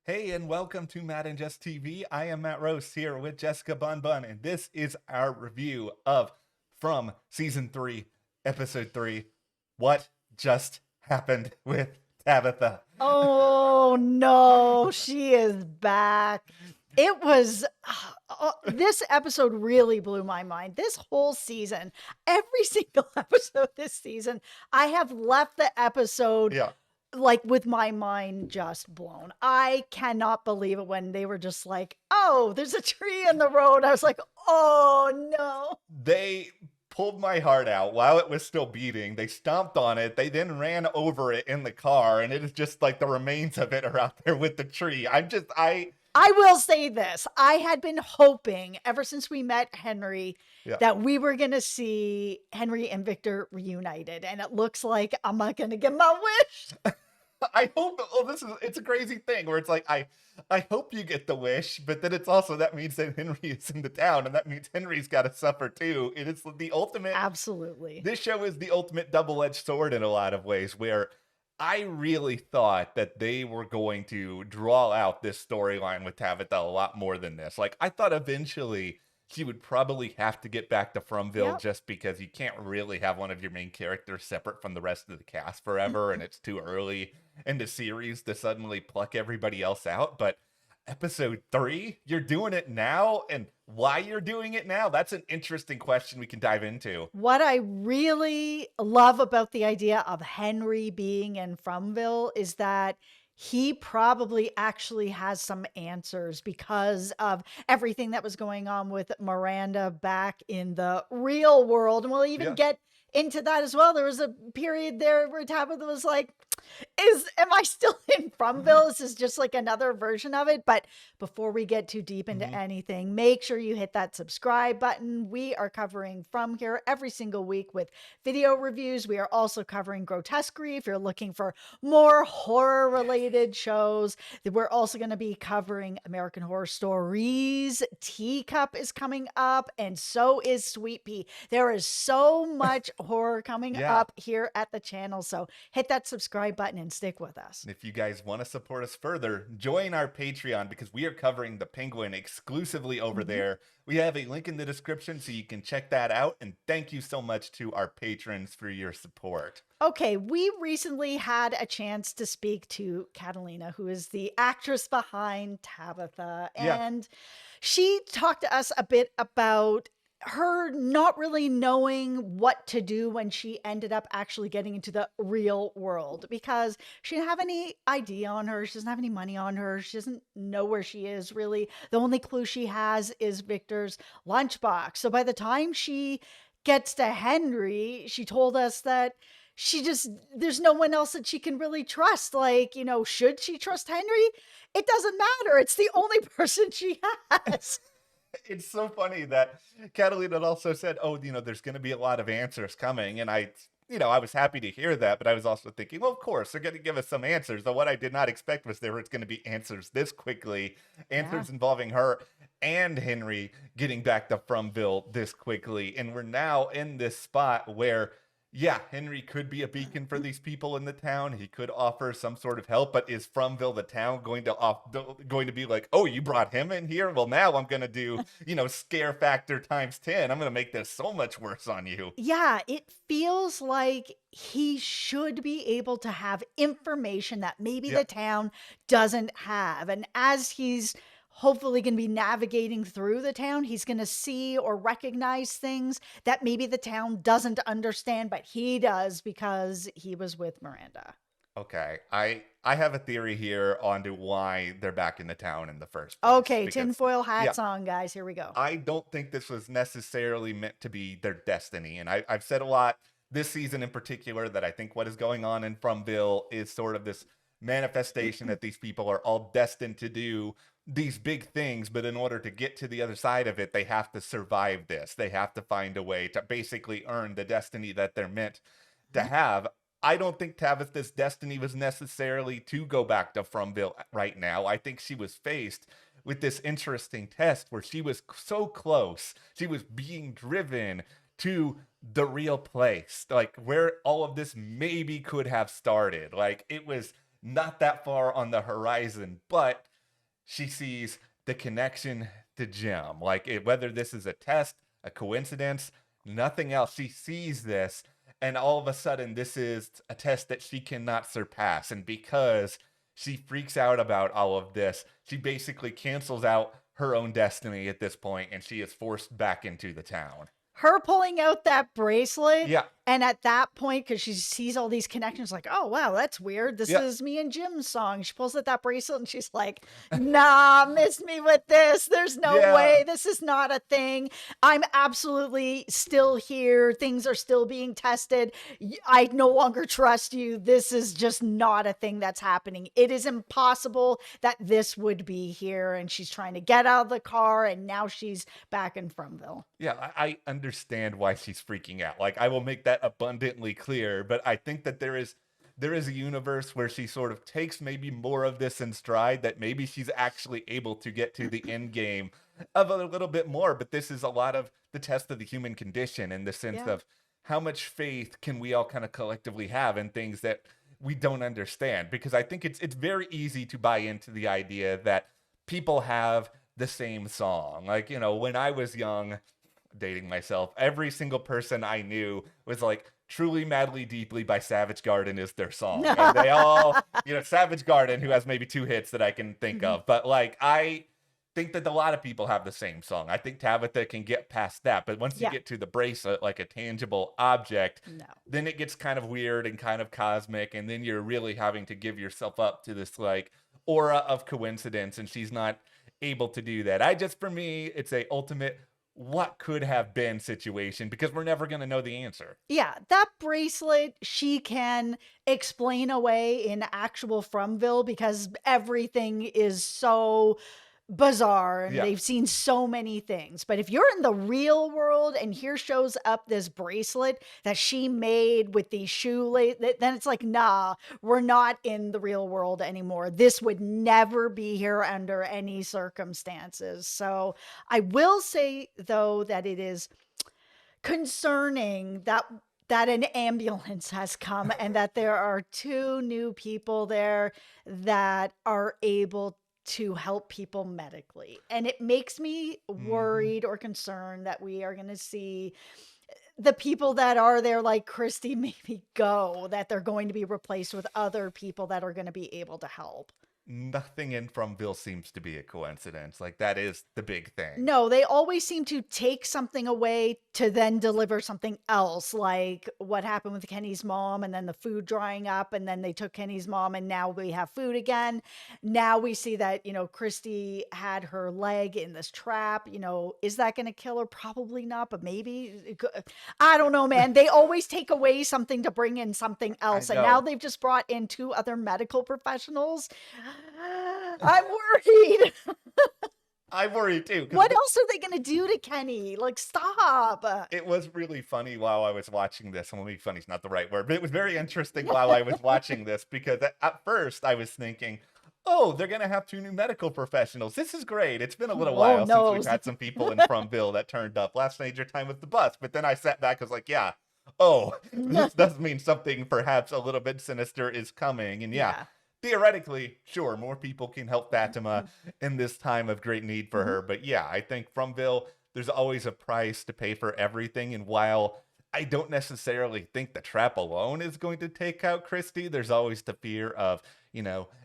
Hey, and welcome to Matt and Jess TV. I am Matt Rose here with Jessica Bun Bun, and this is our review of From Season 3, Episode 3, What Just Happened with Tabitha. Oh no, she is back. It was this episode really blew my mind. This whole season, every single episode this season, I have left the episode Yeah, like with my mind just blown. I cannot believe it when they were just like, "Oh, there's a tree in the road." I was like, "Oh no." they pulled my heart out while it was still beating. They stomped on it. They then ran over it in the car, and it is just like the remains of it are out there with the tree. I will say this. I had been hoping ever since we met Henry Yeah. that we were going to see Henry and Victor reunited. And it looks like I'm not going to get my wish. I hope. Oh, it's a crazy thing where it's like I hope you get the wish, but then it's also that means that Henry is in the town, and that means Henry's got to suffer too. It is the ultimate. Absolutely. This show is the ultimate double-edged sword in a lot of ways, where I really thought that they were going to draw out this storyline with Tabitha a lot more than this. Like, I thought eventually she would probably have to get back to Fromville Yep. just because you can't really have one of your main characters separate from the rest of the cast forever, and it's too early in the series to suddenly pluck everybody else out. But episode 3, you're doing it now, and why you're doing it now, that's an interesting question we can dive into. What I really love about the idea of Henry being in Fromville is that he probably actually has some answers because of everything that was going on with Miranda back in the real world. And we'll even Yeah. get into that as well. There was a period there where Tabitha was like, am I still in Fromville? This is just like another version of it. But before we get too deep into Mhm. anything, make sure you hit that subscribe button. We are covering From here every single week with video reviews. We are also covering Grotesquerie if you're looking for more horror related shows. We're also going to be covering American Horror Stories. Teacup is coming up, and so is Sweet Pea. There is so much horror coming Yeah. up here at the channel. So hit that subscribe button and stick with us. If you guys want to support us further, join our Patreon because we are covering The Penguin exclusively over Mhm. there. We have a link in the description so you can check that out. And thank you so much to our patrons for your support. Okay, we recently had a chance to speak to Catalina, who is the actress behind Tabitha, Yeah. and she talked to us a bit about her not really knowing what to do when she ended up actually getting into the real world because she didn't have any ID on her. She doesn't have any money on her. She doesn't know where she is really. The only clue she has is Victor's lunchbox. So by the time she gets to Henry, she told us that there's no one else that she can really trust. Like, should she trust Henry? It doesn't matter. It's the only person she has. It's so funny that Catalina also said, oh, there's going to be a lot of answers coming. And I was happy to hear that, but I was also thinking, well, of course, they're going to give us some answers. But what I did not expect was there was going to be answers this quickly, Yeah. answers involving her and Henry getting back to Fromville this quickly. And we're now in this spot where, yeah, Henry could be a beacon for these people in the town. He could offer some sort of help, but is Fromville the town going to be like, oh, you brought him in here? Well, now I'm going to do, scare factor times 10. I'm going to make this so much worse on you. Yeah, it feels like he should be able to have information that maybe Yeah. the town doesn't have. And as he's hopefully going to be navigating through the town, he's going to see or recognize things that maybe the town doesn't understand, but he does because he was with Miranda. Okay. I have a theory here on to why they're back in the town in the first place. Okay, Because tinfoil yeah, hats on, guys. Here we go. I don't think this was necessarily meant to be their destiny. And I've said a lot this season in particular that I think what is going on in Fromville is sort of this manifestation that these people are all destined to do these big things, but in order to get to the other side of it, they have to survive this. They have to find a way to basically earn the destiny that they're meant to have. I don't think Tabitha's destiny was necessarily to go back to Fromville right now. I think she was faced with this interesting test where she was so close. She was being driven to the real place, like where all of this maybe could have started. Like it was not that far on the horizon, but she sees the connection to Jim. Like, whether this is a test, a coincidence, nothing else. She sees this, and all of a sudden, this is a test that she cannot surpass. And because she freaks out about all of this, she basically cancels out her own destiny at this point, and she is forced back into the town. Her pulling out that bracelet. Yeah. And at that point, because she sees all these connections, like, oh, wow, that's weird. This is me and Jim's song. She pulls out that bracelet and she's like, nah, miss me with this. There's no way. This is not a thing. I'm absolutely still here. Things are still being tested. I no longer trust you. This is just not a thing that's happening. It is impossible that this would be here. And she's trying to get out of the car, and now she's back in Fromville. Yeah, I understand why she's freaking out. Like, I will make that abundantly clear, but I think that there is a universe where she sort of takes maybe more of this in stride, that maybe she's actually able to get to the end game of a little bit more. But this is a lot of the test of the human condition, in the sense of how much faith can we all kind of collectively have in things that we don't understand. Because I think it's very easy to buy into the idea that people have the same song. Like, when I was young, dating myself, every single person I knew was like, Truly Madly Deeply by Savage Garden is their song. And they all, Savage Garden, who has maybe 2 hits that I can think of. But like, I think that a lot of people have the same song. I think Tabitha can get past that. But once you get to the bracelet, like a tangible object, then it gets kind of weird and kind of cosmic. And then you're really having to give yourself up to this like aura of coincidence. And she's not able to do that. For me, it's a ultimate what could have been situation, because we're never going to know the answer. Yeah, that bracelet she can explain away in actual Fromville, because everything is so bizarre and they've seen so many things. But if you're in the real world and here shows up this bracelet that she made with these shoelaces, then it's like, nah, we're not in the real world anymore. This would never be here under any circumstances. So I will say, though, that it is concerning that an ambulance has come and that there are 2 new people there that are able to help people medically. And it makes me worried or concerned that we are going to see the people that are there, like Christy, maybe go, that they're going to be replaced with other people that are going to be able to help. Nothing in Fromville seems to be a coincidence. Like, that is the big thing. No, they always seem to take something away to then deliver something else, like what happened with Kenny's mom, and then the food drying up, and then they took Kenny's mom, and now we have food again. Now we see that, Christy had her leg in this trap. Is that going to kill her? Probably not, but maybe. I don't know, man. They always take away something to bring in something else, and now they've just brought in 2 other medical professionals. I'm worried. I worry too. What else are they going to do to Kenny? Like, stop. It was really funny while I was watching this. Well, maybe funny is not the right word, but it was very interesting while I was watching this, because at first I was thinking, oh, they're going to have 2 new medical professionals. This is great. It's been a little while since we've had some people in Fromville that turned up. Last Major Time with the bus. But then I sat back, I was like, yeah, this does mean something perhaps a little bit sinister is coming. And theoretically, sure, more people can help Fatima in this time of great need for her. But yeah, I think Fromville, there's always a price to pay for everything. And while I don't necessarily think the trap alone is going to take out Christy, there's always the fear of,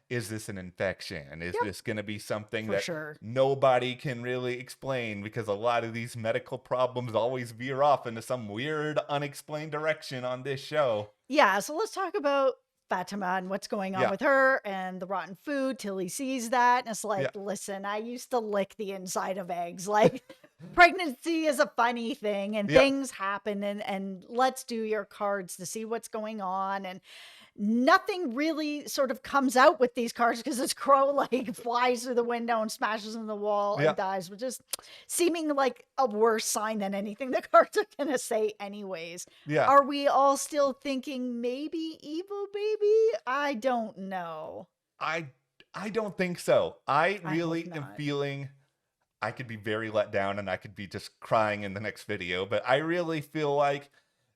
is this an infection? Is this going to be something nobody can really explain? Because a lot of these medical problems always veer off into some weird, unexplained direction on this show. Yeah, so let's talk about Fatima and what's going on with her and the rotten food. Tilly sees that and it's like, listen, I used to lick the inside of eggs. Like, pregnancy is a funny thing and things happen, and let's do your cards to see what's going on. And nothing really sort of comes out with these cards, because this crow like flies through the window and smashes in the wall and dies, which is seeming like a worse sign than anything the cards are going to say anyways. Are we all still thinking maybe evil baby? I don't know. I don't think so. I really am feeling I could be very let down and I could be just crying in the next video, but I really feel like,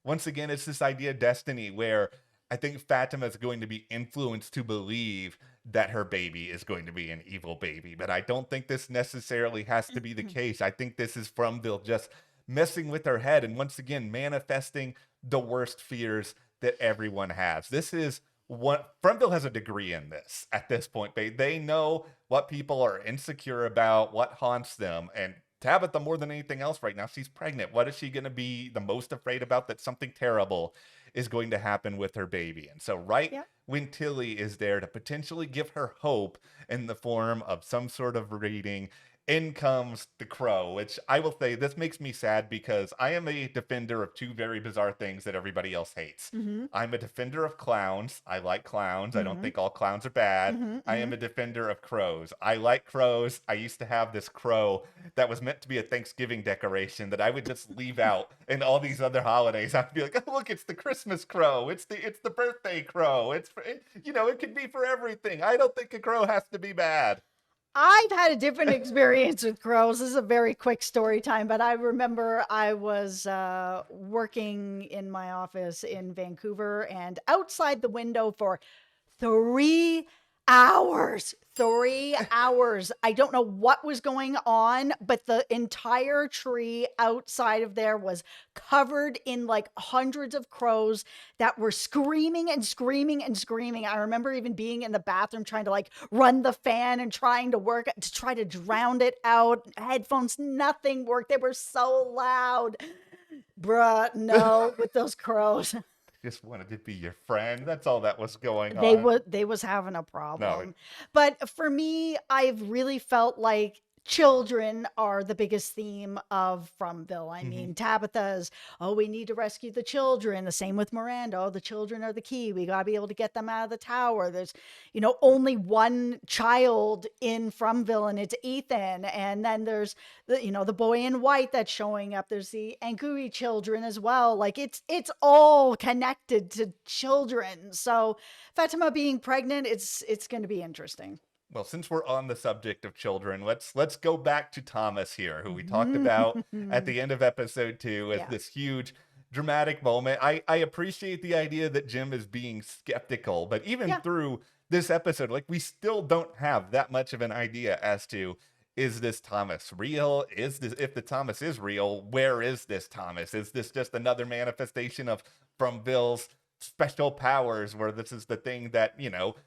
once again, it's this idea of destiny where I think Fatima is going to be influenced to believe that her baby is going to be an evil baby. But I don't think this necessarily has to be the case. I think this is Fromville just messing with her head and once again manifesting the worst fears that everyone has. This is what Fromville has a degree in this at this point. They know what people are insecure about, what haunts them. And Tabitha, more than anything else right now, she's pregnant. What is she going to be the most afraid about? That something terrible is going to happen with her baby. And so Yeah. when Tilly is there to potentially give her hope in the form of some sort of reading, in comes the crow, which I will say, this makes me sad because I am a defender of two very bizarre things that everybody else hates. Mm-hmm. I'm a defender of clowns. I like clowns. I don't Mm-hmm. think all clowns are bad. Mm-hmm. I am a defender of crows. I like crows. I used to have this crow that was meant to be a Thanksgiving decoration that I would just leave out in all these other holidays. I'd be like, oh, look, it's the Christmas crow. It's the birthday crow. It could be for everything. I don't think a crow has to be bad. I've had a different experience with crows. This is a very quick story time, but I remember I was working in my office in Vancouver, and outside the window for 3 hours. 3 hours. I don't know what was going on, but the entire tree outside of there was covered in like hundreds of crows that were screaming and screaming and screaming. I remember even being in the bathroom trying to like run the fan and trying to work to try to drown it out. Headphones, nothing worked. They were so loud. Bruh, no, with those crows. Just wanted to be your friend. That's all that was going on. They was having a No, problem. But for me, I've really felt like children are the biggest theme of Fromville. I mean, Tabitha's, oh, we need to rescue the children. The same with Miranda. Oh, the children are the key. We got to be able to get them out of the tower. There's, only one child in Fromville, and it's Ethan. And then there's the boy in white that's showing up. There's the Angui children as well. Like it's all connected to children. So Fatima being pregnant, it's going to be interesting. well, since we're on the subject of children, let's go back to Thomas here, who we talked about at the end of episode 2 as Yeah. this huge dramatic moment. I appreciate the idea that Jim is being skeptical, but even Yeah. through this episode, like we still don't have that much of an idea as to, is this Thomas real? If the Thomas is real, where is this Thomas? Is this just another manifestation of Fromville's special powers, where this is the thing that,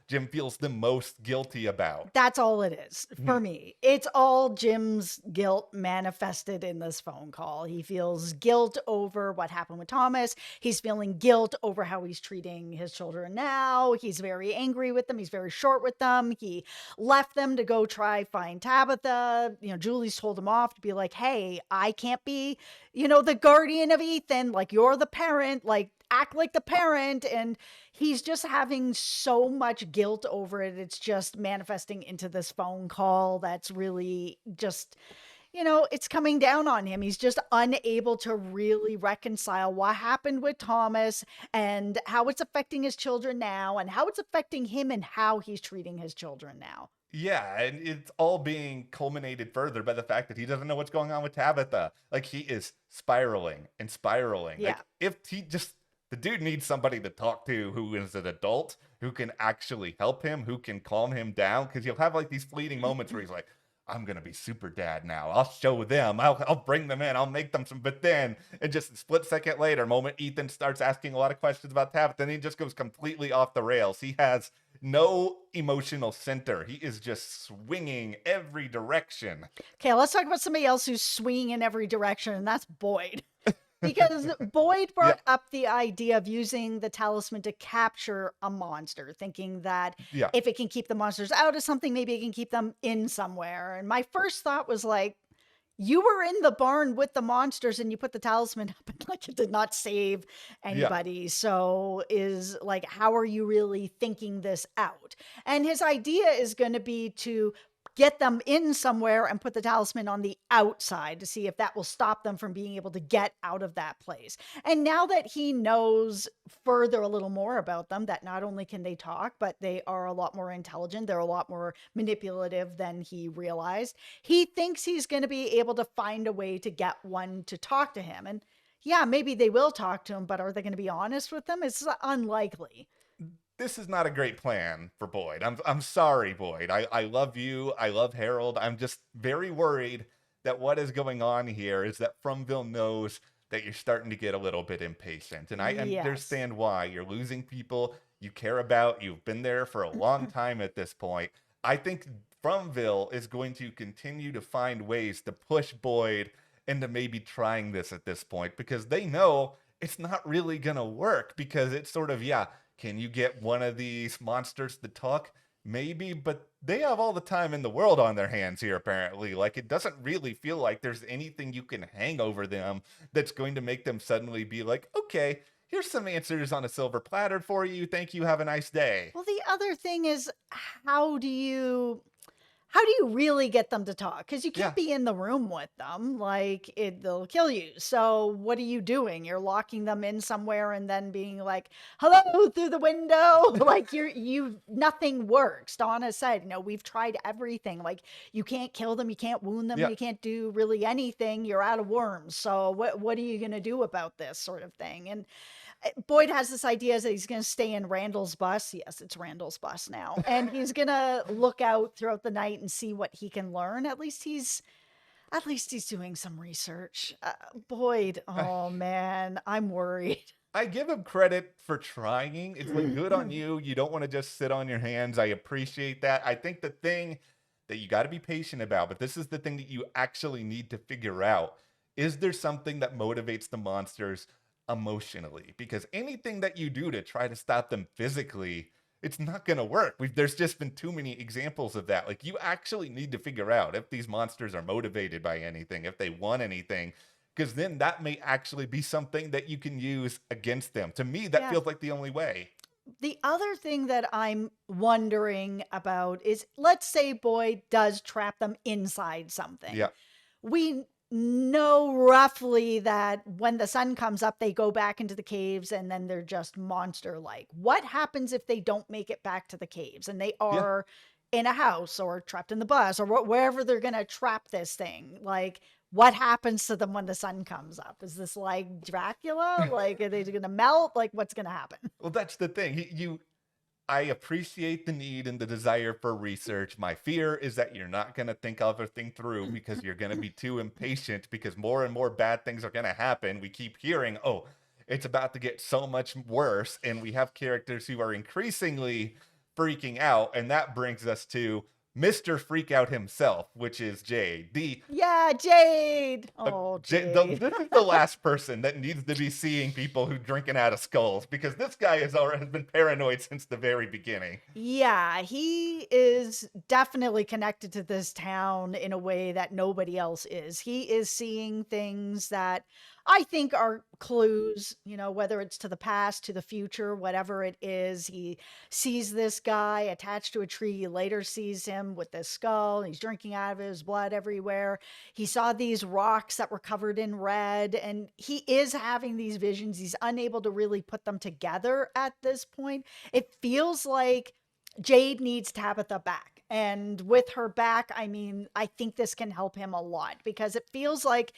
Jim feels the most guilty about? That's all it is for me. It's all Jim's guilt manifested in this phone call. He feels guilt over what happened with Thomas. He's feeling guilt over how he's treating his children now. He's very angry with them. He's very short with them. He left them to go try find Tabitha. Julie's told him off to be like, hey, I can't be, the guardian of Ethan. Like, you're the parent. Like, act like the parent. And he's just having so much guilt over it. It's just manifesting into this phone call that's really just, it's coming down on him. He's just unable to really reconcile what happened with Thomas and how it's affecting his children now and how it's affecting him and how he's treating his children now. Yeah, and it's all being culminated further by the fact that he doesn't know what's going on with Tabitha. Like, he is spiraling and spiraling. Yeah. Like, the dude needs somebody to talk to who is an adult, who can actually help him, who can calm him down, because he'll have like these fleeting moments where he's like, I'm going to be super dad now. I'll show them. I'll bring them in. I'll make them some. But then, and just a split second later, moment Ethan starts asking a lot of questions about Tabitha, then he just goes completely off the rails. He has no emotional center. He is just swinging every direction. Okay, let's talk about somebody else who's swinging in every direction, and that's Boyd. Because Boyd brought up the idea of using the talisman to capture a monster, thinking that if it can keep the monsters out of something, maybe it can keep them in somewhere. And my first thought was like, you were in the barn with the monsters and you put the talisman up and like it did not save anybody. So is like, how are you really thinking this out? And his idea is going to be to get them in somewhere and put the talisman on the outside to see if that will stop them from being able to get out of that place. And now that he knows further a little more about them, that not only can they talk, but they are a lot more intelligent, they're a lot more manipulative than he realized, he thinks he's going to be able to find a way to get one to talk to him. And yeah, maybe they will talk to him, but are they going to be honest with them? It's unlikely. this is not a great plan for Boyd. I'm sorry, Boyd. I love you. I love Harold. I'm just very worried that what is going on here is that Fromville knows that you're starting to get a little bit impatient. And I Yes. understand why. You're losing people you care about. You've been there for a long time at this point. I think Fromville is going to continue to find ways to push Boyd into maybe trying this at this point because they know it's not really going to work because it's sort of, yeah, can you get one of these monsters to talk? Maybe, but they have all the time in the world on their hands here, apparently. Like, it doesn't really feel like there's anything you can hang over them that's going to make them suddenly be like, okay, here's some answers on a silver platter for you. Thank you. Have a nice day. Well, the other thing is, how do you how do you really get them to talk? Because you Yeah. can't be in the room with them, like, they'll kill you. So what are you doing? You're locking them in somewhere and then being like, "Hello," through the window. Like, nothing works. Donna said, "We've tried everything. Like, you can't kill them, you can't wound them, Yeah. you can't do really anything. You're out of worms. So what are you gonna do about this?" sort of thing. And Boyd has this idea that he's going to stay in Randall's bus. Yes, it's Randall's bus now. And he's going to look out throughout the night and see what he can learn. At least he's doing some research. Boyd, oh man, I'm worried. I give him credit for trying. It's like good on you. You don't want to just sit on your hands. I appreciate that. I think the thing that you got to be patient about, but this is the thing that you actually need to figure out. Is there something that motivates the monsters emotionally? Because anything that you do to try to stop them physically, it's not going to work. There's just been too many examples of that. Like, you actually need to figure out if these monsters are motivated by anything, if they want anything, because then that may actually be something that you can use against them. To me, that Yeah. feels like the only way. The other thing that I'm wondering about is, let's say Boyd does trap them inside something. Yeah. We know roughly that when the sun comes up, they go back into the caves and then they're just monster like. What happens if they don't make it back to the caves and they Yeah. are in a house or trapped in the bus or wherever they're going to trap this thing? Like, what happens to them when the sun comes up? Is this like Dracula? Like, are they going to melt? Like, what's going to happen? Well, that's the thing. I appreciate the need and the desire for research. My fear is that you're not going to think everything through because you're going to be too impatient because more and more bad things are going to happen. We keep hearing, oh, it's about to get so much worse. And we have characters who are increasingly freaking out. And that brings us to Mr. Freakout himself, which is Jade. Yeah, Jade. Oh, Jade. This is the last person that needs to be seeing people who drinking out of skulls because this guy has been paranoid since the very beginning. Yeah, he is definitely connected to this town in a way that nobody else is. He is seeing things that I think are clues, whether it's to the past, to the future, whatever it is. He sees this guy attached to a tree. He later sees him with this skull. And he's drinking out of it, his blood everywhere. He saw these rocks that were covered in red, and he is having these visions. He's unable to really put them together at this point. It feels like Jade needs Tabitha back. And with her back, I mean, I think this can help him a lot because it feels like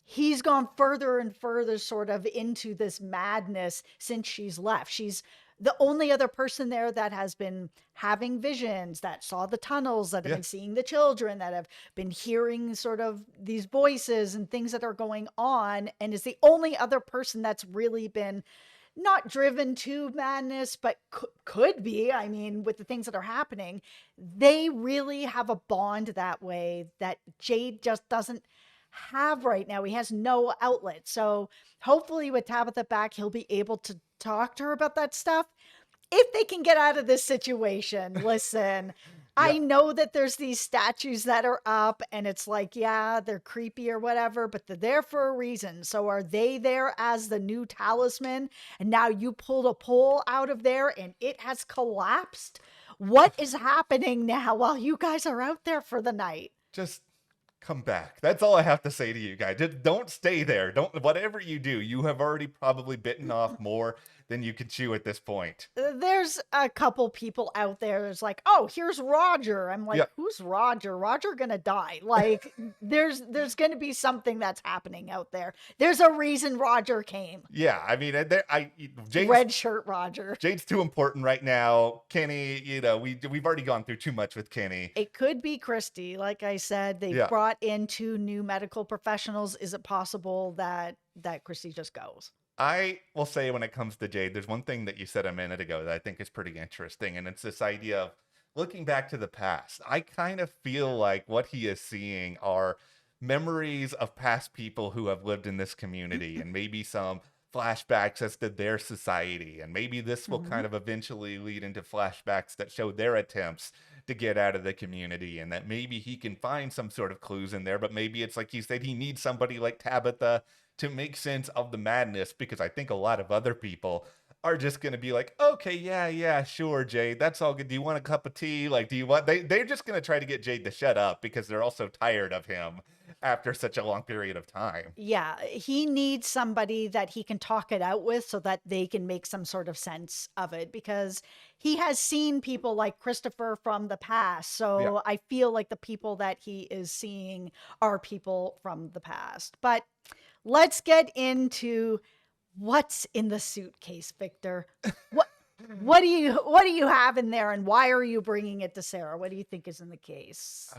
he's gone further and further sort of into this madness since she's left. She's the only other person there that has been having visions, that saw the tunnels, that have Yeah. been seeing the children, that have been hearing sort of these voices and things that are going on, and is the only other person that's really been not driven to madness, but could be. I mean, with the things that are happening, they really have a bond that way that Jade just doesn't have right now. He has no outlet. So hopefully with Tabitha back, he'll be able to talk to her about that stuff. If they can get out of this situation, listen, I know that there's these statues that are up and it's like, yeah, they're creepy or whatever, but they're there for a reason. So are they there as the new talisman? And now you pulled a pole out of there and it has collapsed? What is happening now while you guys are out there for the night? Just come back. That's all I have to say to you guys. Just don't stay there. Don't, whatever you do, you have already probably bitten off more than you can chew at this point. There's a couple people out there that's like, oh, here's Roger. I'm like, Yeah. who's Roger? Roger gonna die. Like, there's gonna be something that's happening out there. There's a reason Roger came. Yeah, I mean, Red shirt Roger. Jade's too important right now. Kenny, we've already gone through too much with Kenny. It could be Christy. Like I said, they brought in 2 new medical professionals. Is it possible that Christy just goes? I will say when it comes to Jade, there's one thing that you said a minute ago that I think is pretty interesting, and it's this idea of looking back to the past. I kind of feel like what he is seeing are memories of past people who have lived in this community and maybe some flashbacks as to their society. And maybe this will kind of eventually lead into flashbacks that show their attempts to get out of the community, and that maybe he can find some sort of clues in there. But maybe it's like you said, he needs somebody like Tabitha to make sense of the madness, because I think a lot of other people are just going to be like, okay, yeah, sure, Jade, that's all good. Do you want a cup of tea? Like, do you want, they're just going to try to get Jade to shut up because they're also tired of him after such a long period of time. Yeah, he needs somebody that he can talk it out with so that they can make some sort of sense of it, because he has seen people like Christopher from the past. So I feel like the people that he is seeing are people from the past. But let's get into what's in the suitcase, Victor. What do you have in there, and why are you bringing it to Sarah? What do you think is in the case?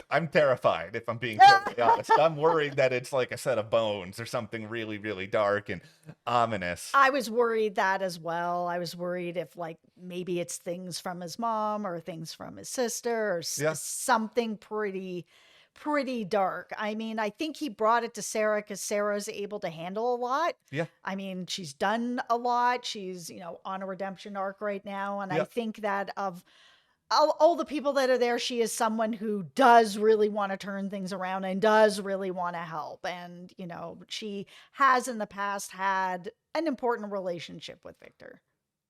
I'm terrified, if I'm being totally honest. I'm worried that it's like a set of bones or something really, really dark and ominous. I was worried that as well. I was worried if like maybe it's things from his mom or things from his sister or something pretty dark. I mean, I think he brought it to Sarah because Sarah's able to handle a lot. Yeah. I mean, she's done a lot. She's, on a redemption arc right now. And I think that of all the people that are there, she is someone who does really want to turn things around and does really want to help. And, she has in the past had an important relationship with Victor.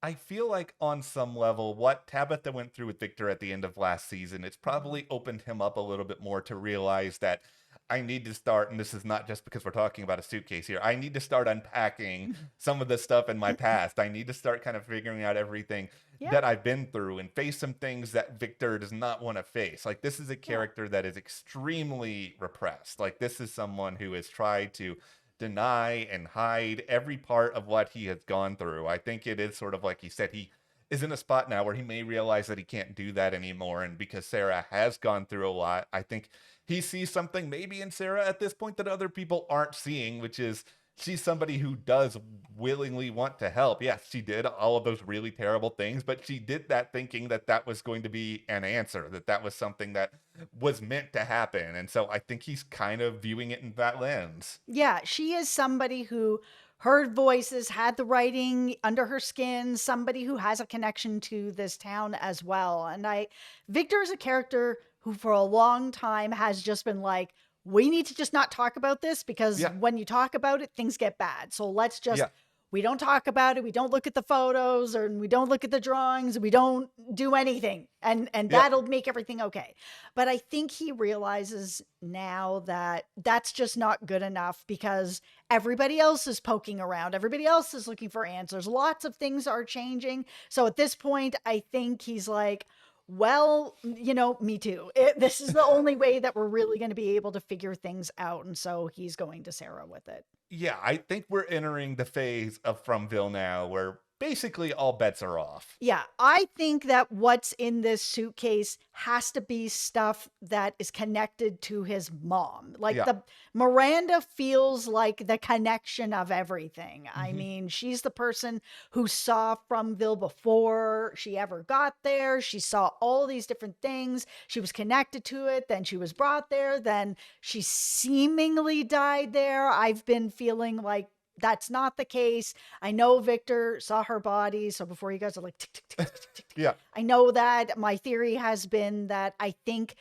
I feel like on some level, what Tabitha went through with Victor at the end of last season, it's probably opened him up a little bit more to realize that I need to start, and this is not just because we're talking about a suitcase here, I need to start unpacking some of the stuff in my past. I need to start kind of figuring out everything that I've been through and face some things that Victor does not want to face. Like, this is a character that is extremely repressed. Like, this is someone who has tried to deny and hide every part of what he has gone through. I think it is sort of like he said, he is in a spot now where he may realize that he can't do that anymore. And because Sarah has gone through a lot, I think he sees something maybe in Sarah at this point that other people aren't seeing, which is she's somebody who does willingly want to help. Yes, she did all of those really terrible things, but she did that thinking that that was going to be an answer, that was something that was meant to happen. And so I think he's kind of viewing it in that lens. Yeah, she is somebody who heard voices, had the writing under her skin, somebody who has a connection to this town as well. And Victor is a character who for a long time has just been like, we need to just not talk about this because when you talk about it, things get bad. So let's just, we don't talk about it. We don't look at the photos, or we don't look at the drawings. We don't do anything. And that'll make everything okay. But I think he realizes now that that's just not good enough, because everybody else is poking around. Everybody else is looking for answers. Lots of things are changing. So at this point, I think he's like, well, me too. This is the only way that we're really going to be able to figure things out. And so he's going to Sarah with it. Yeah, I think we're entering the phase of Fromville now where basically all bets are off. Yeah, I think that what's in this suitcase has to be stuff that is connected to his mom. Like the Miranda feels like the connection of everything. I mean, she's the person who saw Fromville before she ever got there. She saw all these different things. She was connected to it. Then she was brought there. Then she seemingly died there. I've been feeling like that's not the case. I know Victor saw her body. So before you guys are like, tick, tick, tick, tick, tick, tick. Yeah. I know that my theory has been that I think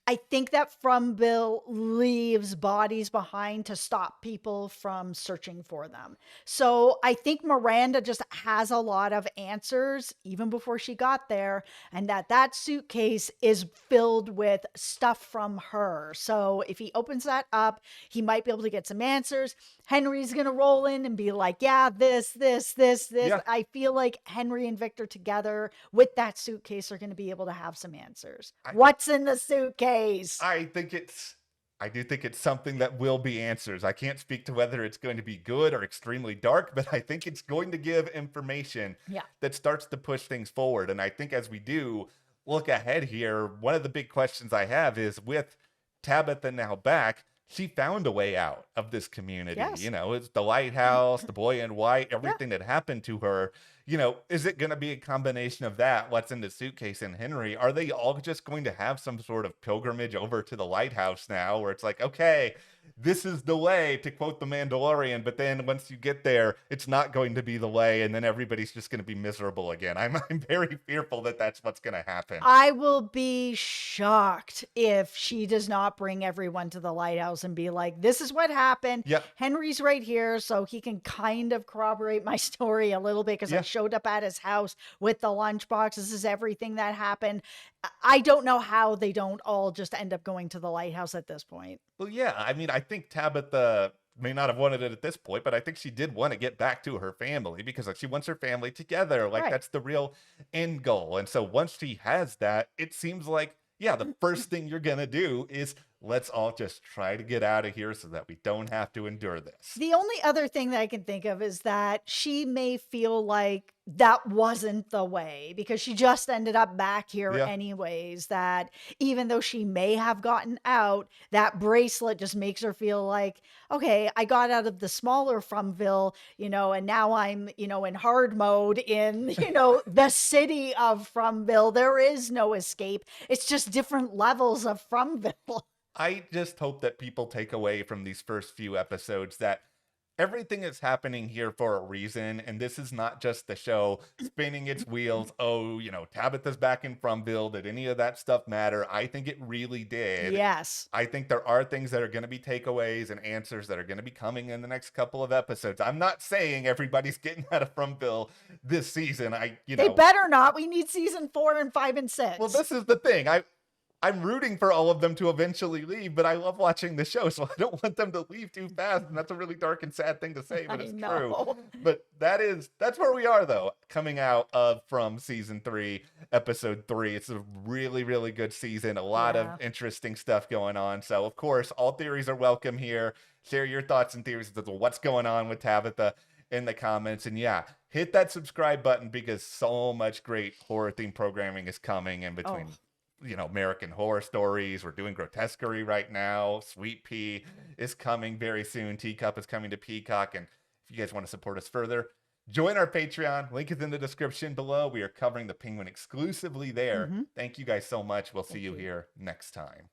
I think that Fromville leaves bodies behind to stop people from searching for them. So I think Miranda just has a lot of answers even before she got there, and that suitcase is filled with stuff from her. So if he opens that up, he might be able to get some answers. Henry's going to roll in and be like, yeah, this. Yeah. I feel like Henry and Victor together with that suitcase are going to be able to have some answers. What's in the suitcase? I do think it's something that will be answers. I can't speak to whether it's going to be good or extremely dark, but I think it's going to give information that starts to push things forward. And I think as we do look ahead here, one of the big questions I have is, with Tabitha now back, she found a way out of this community. Yes. You know, it's the lighthouse, the boy in white, everything that happened to her. You know, is it going to be a combination of that, what's in the suitcase, and Henry? Are they all just going to have some sort of pilgrimage over to the lighthouse now, where it's like, okay, this is the way, to quote the Mandalorian, but then once you get there, it's not going to be the way, and then everybody's just going to be miserable again. I'm very fearful that that's what's going to happen. I will be shocked if she does not bring everyone to the lighthouse and be like, this is what happened. Yep. Henry's right here, so he can kind of corroborate my story a little bit, because I showed up at his house with the lunchbox. This is everything that happened. I don't know how they don't all just end up going to the lighthouse at this point. Well, yeah, I mean, I think Tabitha may not have wanted it at this point, but I think she did want to get back to her family, because like, she wants her family together. Like, that's the real end goal. And so once she has that, it seems like, yeah, the first thing you're going to do is, let's all just try to get out of here so that we don't have to endure this. The only other thing that I can think of is that she may feel like that wasn't the way, because she just ended up back here anyways, that even though she may have gotten out, that bracelet just makes her feel like, okay, I got out of the smaller Fromville, you know, and now I'm, you know, in hard mode in, you know, the city of Fromville. There is no escape. It's just different levels of Fromville. I just hope that people take away from these first few episodes that everything is happening here for a reason, and this is not just the show spinning its wheels. Oh, you know, Tabitha's back in Fromville. Did any of that stuff matter? I think it really did. Yes. I think there are things that are going to be takeaways and answers that are going to be coming in the next couple of episodes. I'm not saying everybody's getting out of Fromville this season. They better not. We need season 4 and 5 and 6. Well, this is the thing. I'm rooting for all of them to eventually leave, but I love watching the show, so I don't want them to leave too fast. And that's a really dark and sad thing to say, but it's true. But that's where we are, though, coming out from season 3, episode 3. It's a really, really good season. A lot of interesting stuff going on. So, of course, all theories are welcome here. Share your thoughts and theories as to what's going on with Tabitha in the comments. And hit that subscribe button, because so much great horror themed programming is coming in between. You know, American Horror Stories. We're doing Grotesquerie right now. Sweet Pea is coming very soon. Teacup is coming to Peacock. And if you guys want to support us further, join our Patreon. Link is in the description below. We are covering The Penguin exclusively there. Thank you guys so much. We'll see you here next time.